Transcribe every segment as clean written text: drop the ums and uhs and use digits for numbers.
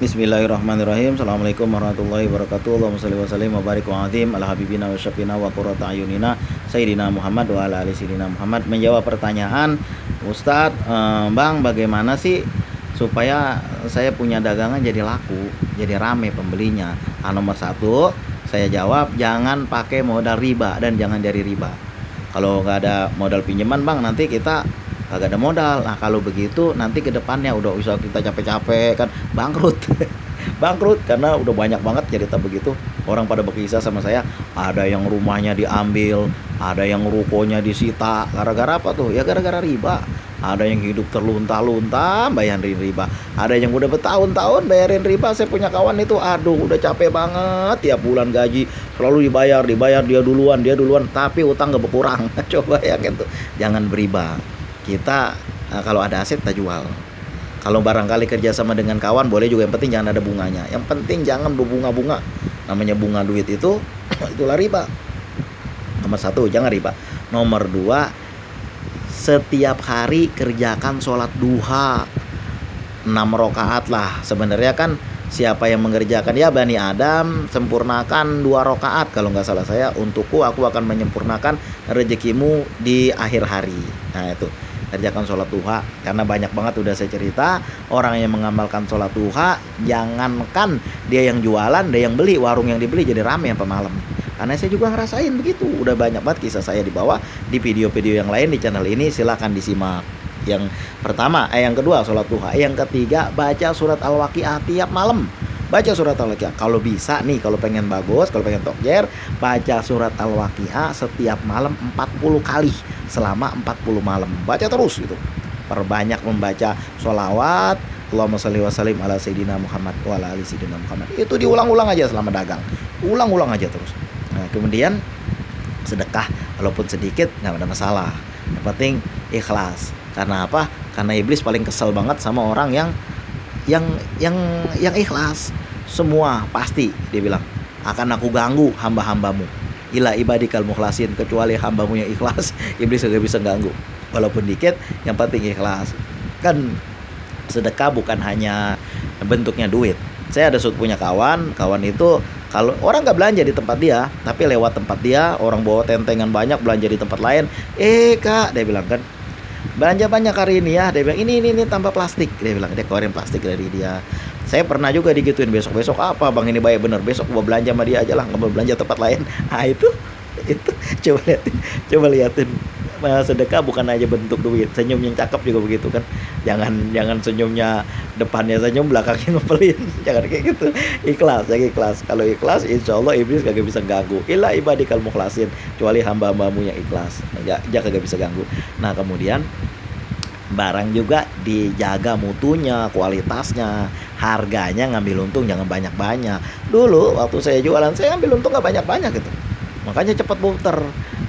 Bismillahirrahmanirrahim. Assalamualaikum warahmatullahi wabarakatuh. Allahumma shalli wa sallim wa barik wa azim ala habibina wa syafina wa qurrata ayunina Sayyidina Muhammad wa ala ali Sayyidina Muhammad. Menjawab pertanyaan Ustadz, Bang, bagaimana sih supaya saya punya dagangan jadi laku, jadi rame pembelinya? Nomor satu, saya jawab jangan pakai modal riba dan jangan dari riba. Kalau nggak ada modal pinjaman, Bang, nanti kita kagak ada modal. Nah, kalau begitu nanti ke depannya udah usah kita capek-capek kan bangkrut. Bangkrut karena udah banyak banget cerita begitu. Orang pada berkisah sama saya, ada yang rumahnya diambil, ada yang rukonya disita. Gara-gara apa tuh? Ya gara-gara riba. Ada yang hidup terlunta-lunta bayarin riba. Ada yang udah bertahun-tahun bayarin riba. Saya punya kawan itu, aduh udah capek banget tiap bulan gaji selalu dibayar dia duluan, tapi utang gak berkurang. Coba ya gitu. Jangan beriba. Kita kalau ada aset kita jual. Kalau barangkali kerjasama dengan kawan boleh juga, yang penting jangan ada bunganya. Yang penting jangan berbunga-bunga. Namanya bunga duit itu itulah riba. Nomor satu, jangan riba. Nomor dua, setiap hari kerjakan sholat duha 6 rakaat lah. Sebenarnya kan siapa yang mengerjakan, ya Bani Adam, sempurnakan 2 rakaat. Kalau nggak salah saya, untukku aku akan menyempurnakan rezekimu di akhir hari. Nah itu, kerjakan sholat duha. Karena banyak banget udah saya cerita, orang yang mengamalkan sholat duha, jangankan dia yang jualan, dia yang beli, warung yang dibeli jadi rame sampai malam. Karena saya juga ngerasain begitu. Udah banyak banget kisah saya di bawah di video-video yang lain di channel ini, silahkan disimak. Yang pertama, yang kedua sholat duha. Yang ketiga, baca surat Al-Waqiah tiap malam. Baca surat Al-Waqiah. Kalau bisa nih, kalau pengen bagus, kalau pengen tokjer, baca surat Al-Waqiah setiap malam 40 kali selama 40 malam. Baca terus gitu. Perbanyak membaca sholawat, Allahumma shalli wa sallim ala Sayyidina Muhammad wa ala ali Sayyidina Muhammad. Itu diulang-ulang aja selama dagang. Ulang-ulang aja terus. Nah, kemudian sedekah walaupun sedikit nggak ada masalah. Yang penting ikhlas. Karena apa? Karena iblis paling kesel banget sama orang yang yang ikhlas. Semua pasti dia bilang, akan aku ganggu hamba-hambamu. Ila ibadikal mukhlasin, kecuali hambamu yang ikhlas, iblis gak bisa ganggu. Walaupun dikit, yang penting ikhlas. Kan sedekah bukan hanya bentuknya duit. Saya ada punya kawan itu kalau orang nggak belanja di tempat dia, tapi lewat tempat dia, orang bawa tentengan banyak belanja di tempat lain. Kak, dia bilang kan, belanja banyak hari ini ya. Dia bilang ini tambah plastik. Dia bilang dia keluarin plastik dari dia. Saya pernah juga digituin, besok apa bang, ini baik bener, besok gua belanja sama dia aja lah, nggak mau belanja tempat lain. Nah itu coba liatin. Sedekah bukan aja bentuk duit, senyum yang cakep juga begitu kan. Jangan senyumnya depannya senyum, belakangnya ngepelin. Jangan kayak gitu. Ikhlas, ya ikhlas. Kalau ikhlas, insya Allah iblis kagak bisa ganggu. Illa ibadikal mukhlasin, kecuali hamba-hambamu yang ikhlas, dia kagak bisa ganggu. Nah kemudian barang juga dijaga mutunya, kualitasnya, harganya, ngambil untung jangan banyak-banyak. Dulu waktu saya jualan, saya ngambil untung nggak banyak-banyak gitu, makanya cepat puter.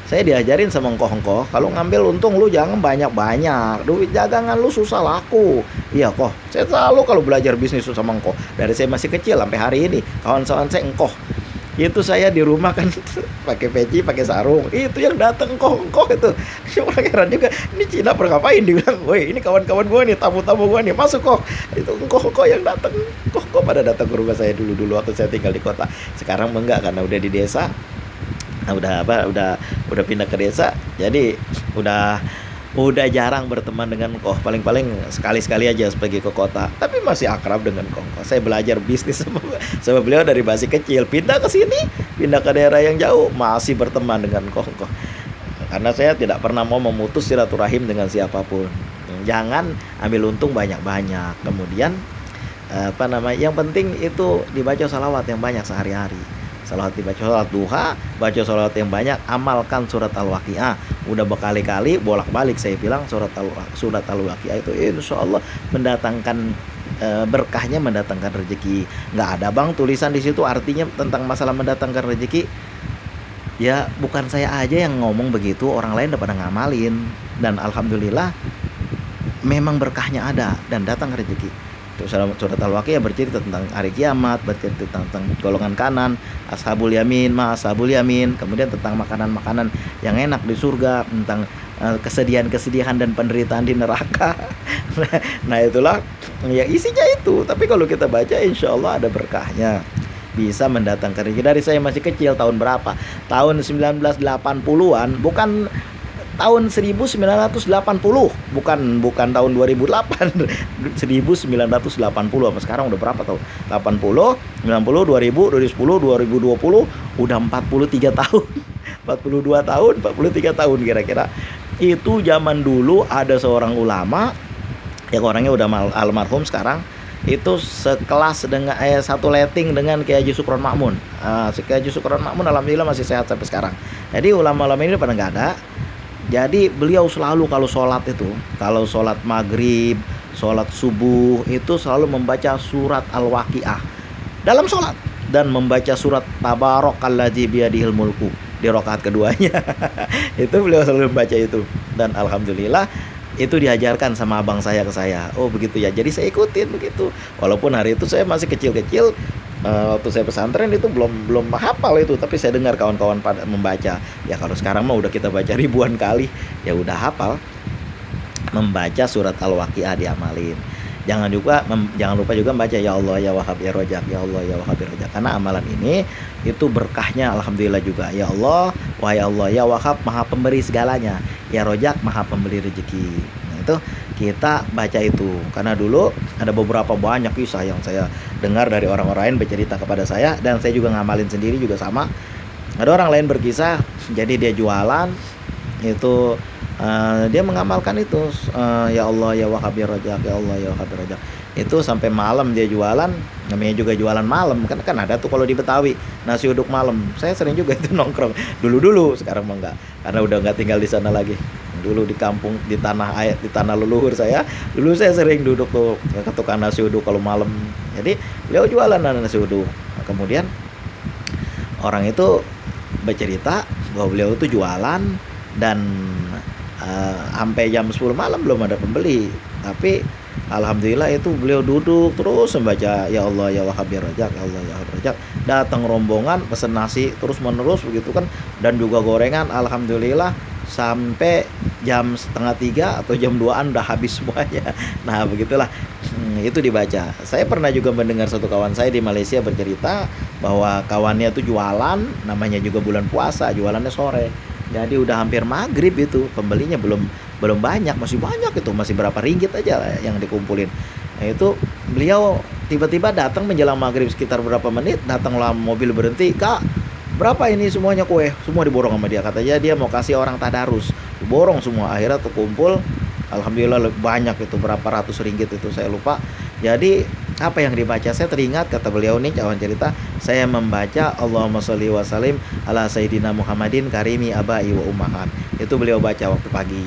Saya diajarin sama engkoh, kalau ngambil untung lu jangan banyak-banyak, duit dagangan lu susah laku. Iya kok, saya selalu kalau belajar bisnis sama engkoh dari saya masih kecil sampai hari ini. Kawan-kawan saya engkoh, itu saya di rumah kan pakai peci, pakai sarung, itu yang datang engkoh itu. Cuma heran juga, ini Cina ngapain, dibilang, woi ini kawan-kawan gue nih, tamu-tamu gue nih, masuk kok. Itu engkoh yang datang, kok pada datang ke rumah saya dulu waktu saya tinggal di kota. Sekarang enggak, karena udah di desa. Nah, udah pindah ke desa, jadi udah jarang berteman dengan engkoh. Paling-paling sekali-sekali aja pergi ke kota, tapi masih akrab dengan engkoh. Saya belajar bisnis sama beliau dari masih kecil, pindah ke sini, pindah ke daerah yang jauh, masih berteman dengan engkoh. Karena saya tidak pernah mau memutus silaturahim dengan siapapun. Jangan ambil untung banyak-banyak. Kemudian yang penting itu dibaca salawat yang banyak sehari-hari. Salawat, dibaca salat duha, baca salawat yang banyak, amalkan surat Al-Waqiah. Udah berkali-kali bolak-balik saya bilang surat Al-Waqiah itu insya Allah mendatangkan berkahnya, mendatangkan rezeki. Nggak ada bang tulisan di situ artinya tentang masalah mendatangkan rezeki. Ya bukan saya aja yang ngomong begitu, orang lain udah pada ngamalin, dan alhamdulillah memang berkahnya ada dan datang rezeki. Surat Al-Waqiah bercerita tentang hari kiamat, bercerita tentang golongan kanan, ashabul yamin, kemudian tentang makanan-makanan yang enak di surga, tentang kesedihan-kesedihan dan penderitaan di neraka. Nah itulah ya isinya itu. Tapi kalau kita baca insya Allah ada berkahnya, bisa mendatangkan rezeki. Dari saya masih kecil, tahun berapa? Tahun 1980-an, bukan tahun 1980, bukan tahun 2008. 1980, apa sekarang udah berapa tahun? 80, 90, 2000, 2010, 2020, udah 43 tahun. 42 tahun, 43 tahun kira-kira. Itu zaman dulu ada seorang ulama yang orangnya udah almarhum sekarang, itu sekelas dengan satu letting dengan Kiai Haji Sukron Makmun. Kiai Haji Sukron Makmun alhamdulillah masih sehat sampai sekarang. Jadi ulama-ulama ini pada nggak ada. Jadi beliau selalu kalau sholat maghrib, sholat subuh itu selalu membaca surat Al-Waqiah dalam sholat, dan membaca surat Tabarakalladzi biyadihil mulku di rakaat keduanya. Itu beliau selalu membaca itu, dan alhamdulillah itu diajarkan sama abang saya ke saya. Oh begitu ya, jadi saya ikutin begitu. Walaupun hari itu saya masih kecil-kecil, waktu saya pesantren itu belum hafal itu, tapi saya dengar kawan-kawan pada membaca. Ya kalau sekarang mah udah kita baca ribuan kali, ya udah hafal. Membaca surat Al-Waqiah diamalin. Jangan lupa juga membaca ya Allah ya Wahhab ya Rojak, ya Allah ya Wahhab ya Rojak. Karena amalan ini itu berkahnya alhamdulillah juga. Ya Allah, wahai Allah ya Wahhab, maha pemberi segalanya. Ya Rojak, maha pemberi rezeki. Nah itu kita baca itu. Karena dulu ada beberapa banyak kisah yang saya dengar dari orang-orang lain bercerita kepada saya, dan saya juga ngamalin sendiri juga sama. Ada orang lain berkisah, jadi dia jualan itu, dia mengamalkan itu, ya Allah ya Wahhab ya Rojak, ya Allah ya Wahhab ya Rojak. Itu sampai malam dia jualan, namanya juga jualan malam kan ada tuh kalau di Betawi nasi uduk malam. Saya sering juga itu nongkrong dulu, sekarang mah enggak, karena udah nggak tinggal di sana lagi. Dulu di kampung, di tanah leluhur saya, dulu saya sering duduk tuh ke tukang nasi uduk kalau malam. Jadi beliau jualan nasi uduk. Nah, kemudian orang itu bercerita bahwa beliau itu jualan, dan sampai jam 10 malam belum ada pembeli, tapi alhamdulillah itu beliau duduk terus membaca ya Allah ya Wahhab ya Rojak, ya Allah ya Wahhab ya Rojak. Datang rombongan pesen nasi terus menerus begitu kan, dan juga gorengan, alhamdulillah sampai jam setengah 3 atau jam 2an udah habis semuanya. Nah begitulah, itu dibaca. Saya pernah juga mendengar satu kawan saya di Malaysia bercerita bahwa kawannya itu jualan, namanya juga bulan puasa, jualannya sore. Jadi udah hampir maghrib itu, pembelinya belum banyak, masih banyak itu, masih berapa ringgit aja yang dikumpulin. Nah itu beliau tiba-tiba datang menjelang maghrib sekitar berapa menit, datanglah mobil berhenti, Kak berapa ini semuanya kue, semua diborong sama dia. Katanya dia mau kasih orang tadarus, diborong semua, akhirnya tuh kumpul. Alhamdulillah banyak itu, berapa ratus ringgit itu saya lupa. Jadi apa yang dibaca, saya teringat kata beliau nih, kawan cerita, saya membaca Allahumma sholli wa sallim ala sayyidina Muhammadin karimi abai wa ummahat. Itu beliau baca waktu pagi,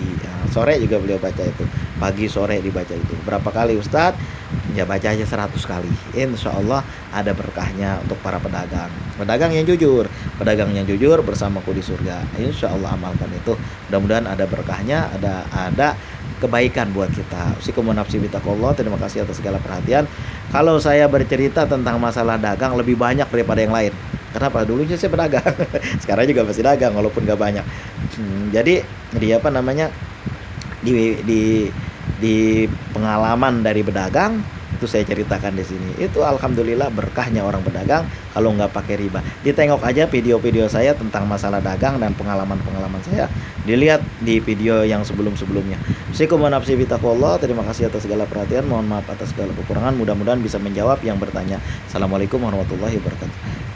sore juga beliau baca itu, pagi sore dibaca itu. Berapa kali Ustadz? Ya baca aja 100 kali. Insya Allah ada berkahnya untuk para pedagang yang jujur bersamaku di surga. Insya Allah amalkan itu, mudah-mudahan ada berkahnya, ada kebaikan buat kita. Usikum nafsi bitaqwallah. Terima kasih atas segala perhatian. Kalau saya bercerita tentang masalah dagang lebih banyak daripada yang lain. Kenapa? Dulunya saya pedagang. Sekarang juga masih dagang walaupun gak banyak. Jadi di pengalaman dari pedagang itu saya ceritakan di sini. Itu alhamdulillah berkahnya orang pedagang kalau nggak pakai riba. Ditengok aja video-video saya tentang masalah dagang dan pengalaman-pengalaman saya. Dilihat di video yang sebelum-sebelumnya. Terima kasih atas segala perhatian. Mohon maaf atas segala kekurangan. Mudah-mudahan bisa menjawab yang bertanya. Assalamualaikum warahmatullahi wabarakatuh.